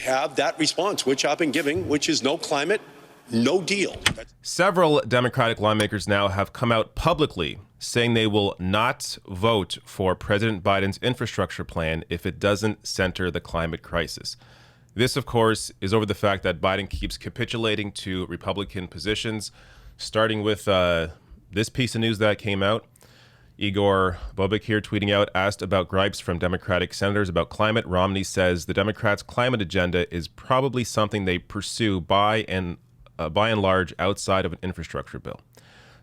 Have that response, which I've been giving, which is no climate, no deal. Several Democratic lawmakers now have come out publicly saying they will not vote for President Biden's infrastructure plan if it doesn't center the climate crisis. This, of course, is over the fact that Biden keeps capitulating to Republican positions, starting with this piece of news that came out. Igor Bobik here tweeting out, asked about gripes from Democratic senators about climate. Romney says the Democrats' climate agenda is probably something they pursue by and large outside of an infrastructure bill.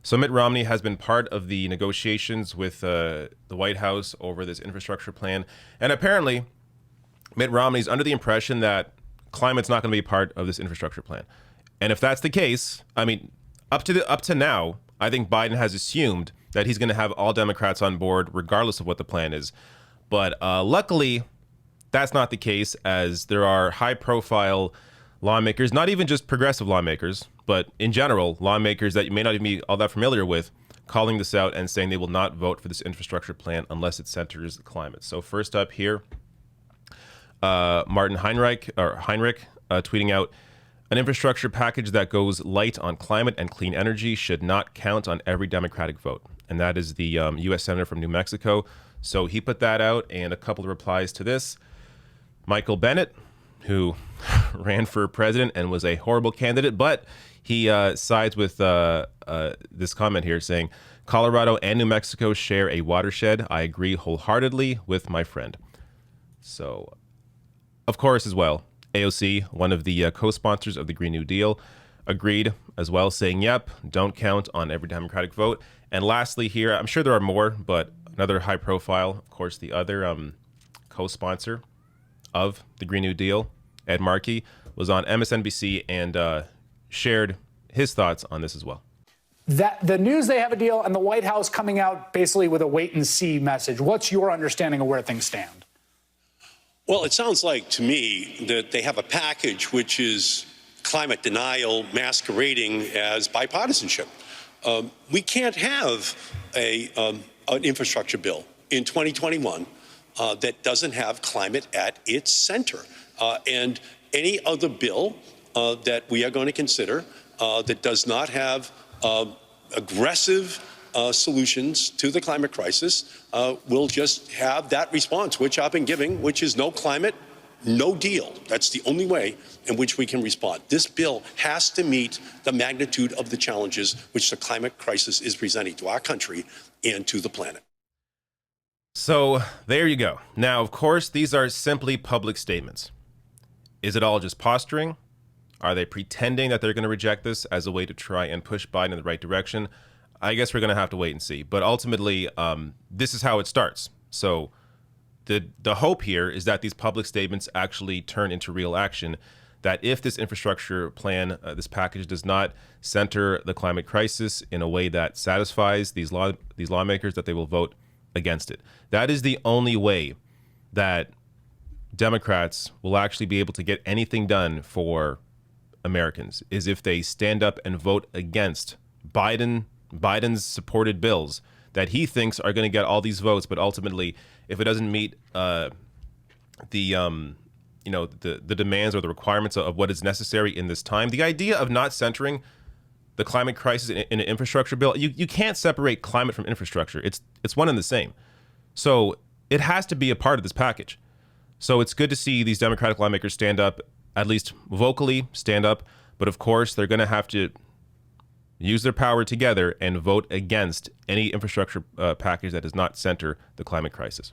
So Mitt Romney has been part of the negotiations with the White House over this infrastructure plan. And apparently, Mitt Romney's under the impression that climate's not going to be part of this infrastructure plan. And if that's the case, I mean, up to now, I think Biden has assumed that he's going to have all Democrats on board regardless of what the plan is. But luckily, that's not the case, as there are high-profile lawmakers, not even just progressive lawmakers, but in general, lawmakers that you may not even be all that familiar with, calling this out and saying they will not vote for this infrastructure plan unless it centers the climate. So first up here, Martin Heinrich tweeting out, an infrastructure package that goes light on climate and clean energy should not count on every Democratic vote. And that is the U.S. Senator from New Mexico. So he put that out, and a couple of replies to this. Michael Bennet, who ran for president and was a horrible candidate, but he sides with this comment here saying, Colorado and New Mexico share a watershed. I agree wholeheartedly with my friend. So, of course, as well, AOC, one of the co-sponsors of the Green New Deal, agreed as well, saying, yep, don't count on every Democratic vote. And lastly here, I'm sure there are more, but another high profile, of course, the other co-sponsor of the Green New Deal, Ed Markey, was on MSNBC and shared his thoughts on this as well. That the news they have a deal and the White House coming out basically with a wait and see message. What's your understanding of where things stand? Well, it sounds like to me that they have a package which is climate denial masquerading as bipartisanship. We can't have an infrastructure bill in 2021 that doesn't have climate at its center. And any other bill that we are going to consider that does not have aggressive solutions to the climate crisis will just have that response, which I've been giving, which is no climate, no deal. That's the only way in which we can respond. This bill has to meet the magnitude of the challenges which the climate crisis is presenting to our country and to the planet. So there you go. Now, of course, these are simply public statements. Is it all just posturing? Are they pretending that they're going to reject this as a way to try and push Biden in the right direction? I guess we're going to have to wait and see. But ultimately, this is how it starts. So the hope here is that these public statements actually turn into real action, that if this infrastructure plan, this package does not center the climate crisis in a way that satisfies these lawmakers, that they will vote against it. That is the only way that Democrats will actually be able to get anything done for Americans, is if they stand up and vote against Biden's supported bills that he thinks are going to get all these votes, but ultimately, if it doesn't meet the demands or the requirements of what is necessary in this time, the idea of not centering the climate crisis in an infrastructure bill, you can't separate climate from infrastructure. It's one and the same. So it has to be a part of this package. So it's good to see these Democratic lawmakers stand up, at least vocally stand up. But of course, they're going to have to use their power together and vote against any infrastructure package that does not center the climate crisis.